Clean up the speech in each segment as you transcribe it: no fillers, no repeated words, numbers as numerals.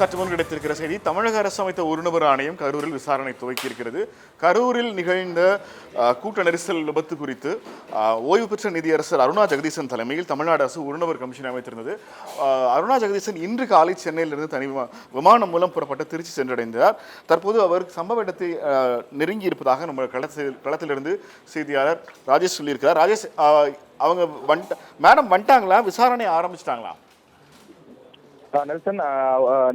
சற்று முன் கிடைத்திருக்கிற செய்தி, தமிழக அரசு அமைத்த ஒரு நபர் ஆணையம் கரூரில் விசாரணை துவக்கியிருக்கிறது. கரூரில் நிகழ்ந்த கூட்ட நெரிசல் விபத்து குறித்து ஓய்வு பெற்ற நீதியரசர் அருணா ஜெகதீசன் தலைமையில் தமிழ்நாடு அரசு ஒரு நபர் கமிஷன் அமைத்திருந்தது. அருணா ஜெகதீசன் இன்று காலை சென்னையிலிருந்து தனி விமானம் மூலம் புறப்பட்டு திருச்சி சென்றடைந்தார். தற்போது அவர் சம்பவ இடத்தை நெருங்கி இருப்பதாக நம்ம களத்திலிருந்து செய்தியாளர் ராஜேஷ் சொல்லியிருக்கிறார். ராஜேஷ், அவங்க மேடம் வந்துட்டாங்களா? விசாரணை ஆரம்பிச்சிட்டாங்களா? நெல்சன்,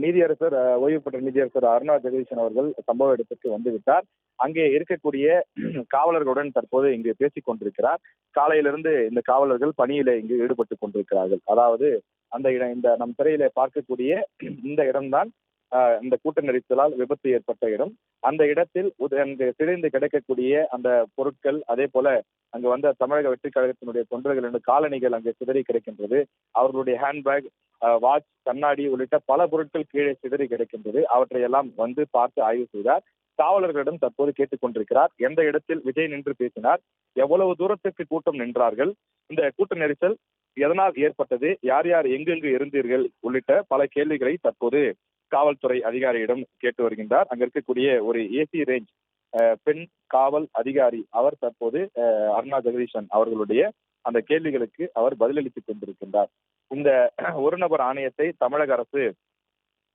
நீதியரசர் ஓய்வு பெற்ற நீதியரசர் அருணா ஜெகதீசன் அவர்கள் சம்பவ இடத்திற்கு வந்துவிட்டார். அங்கே இருக்கக்கூடிய காவலர்களுடன் தற்போது இங்கு பேசிக் கொண்டிருக்கிறார். காலையிலிருந்து இந்த காவலர்கள் பணியில இங்கு ஈடுபட்டுக் கொண்டிருக்கிறார்கள். அதாவது அந்த இடம், இந்த நம் திரையில பார்க்கக்கூடிய இந்த இடம்தான் இந்த கூட்ட நெரிசலால் விபத்து ஏற்பட்ட இடம். அந்த இடத்தில் சிதைந்து கிடைக்கக்கூடிய அந்த பொருட்கள், அதே போல அங்கு வந்த தமிழக வெற்றி கழகத்தினுடைய தொண்டர்கள் காலணிகள் அங்கே சிதறி கிடைக்கின்றது. அவர்களுடைய ஹேண்ட்பேக், வாட்ச், கண்ணாடி உள்ளிட்ட பல பொருட்கள் கீழே சிதறி கிடைக்கின்றது. அவற்றையெல்லாம் வந்து பார்த்து ஆய்வு செய்தார். காவலர்களிடம் தற்போது கேட்டுக் கொண்டிருக்கிறார். எந்த இடத்தில் விஜய் நின்று பேசினார், எவ்வளவு தூரத்திற்கு கூட்டம் நின்றார்கள், இந்த கூட்ட நெரிசல் எதனால் ஏற்பட்டது, யார் யார் எங்கெங்கு இருந்தீர்கள் உள்ளிட்ட பல கேள்விகளை தற்போது காவல்துறை அதிகாரியிடம் கேட்டு வருகின்றார். அங்க இருக்கக்கூடிய ஒரு ஏசி ரேஞ்ச் பெண் காவல் அதிகாரி அவர் தற்போது அருணா ஜெகதீசன் அவர்களுடைய அந்த கேள்விகளுக்கு அவர் பதிலளித்துக் கொண்டிருக்கின்றார். இந்த ஒரு நபர் ஆணையத்தை தமிழக அரசு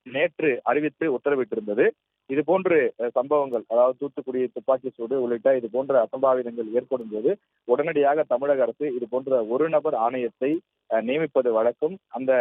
நேற்று அறிவித்து உத்தரவிட்டிருந்தது. இது போன்று சம்பவங்கள், அதாவது தூத்துக்குடி துப்பாக்கி சூடு உள்ளிட்ட இது போன்ற அசம்பாவிதங்கள் ஏற்படும் போது உடனடியாக தமிழக அரசு இது போன்ற ஒரு நபர் ஆணையத்தை நியமிப்பது வழக்கம். அந்த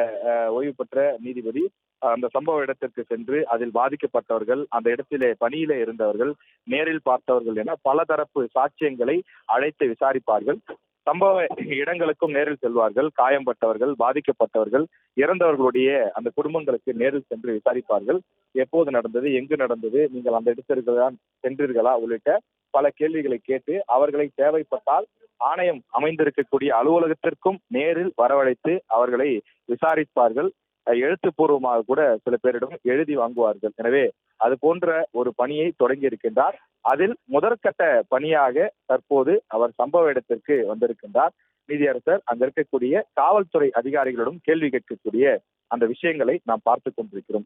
ஓய்வு பெற்ற நீதிபதி அந்த சம்பவ இடத்திற்கு சென்று அதில் பாதிக்கப்பட்டவர்கள், அந்த இடத்திலே பணியிலே இருந்தவர்கள், நேரில் பார்த்தவர்கள் என பல தரப்பு சாட்சியங்களை அழைத்து விசாரிப்பார்கள். சம்பவ இடங்களுக்கும் நேரில் செல்வார்கள். காயம்பட்டவர்கள், பாதிக்கப்பட்டவர்கள், இறந்தவர்களுடைய அந்த குடும்பங்களுக்கு நேரில் சென்று விசாரிப்பார்கள். எப்போது நடந்தது, எங்கு நடந்தது, நீங்கள் அந்த இடத்திற்கு தான் சென்றீர்களா உள்ளிட்ட பல கேள்விகளை கேட்டு அவர்களை தேவைப்பட்டால் ஆணையம் அமைந்திருக்கக்கூடிய அலுவலகத்திற்கும் நேரில் வரவழைத்து அவர்களை விசாரிப்பார்கள். எழுத்துப்பூர்வமாக கூட சில பேரிடம் எழுதி வாங்குவார்கள். எனவே அது போன்ற ஒரு பணியை தொடங்கி இருக்கின்றார். அதில் முதற்கட்ட பணியாக தற்போது அவர் சம்பவ இடத்திற்கு வந்திருக்கின்றார். நீதியரசர் அங்க இருக்கக்கூடிய காவல்துறை அதிகாரிகளிடம் கேள்வி கேட்கக்கூடிய அந்த விஷயங்களை நாம் பார்த்துக் கொண்டிருக்கிறோம்.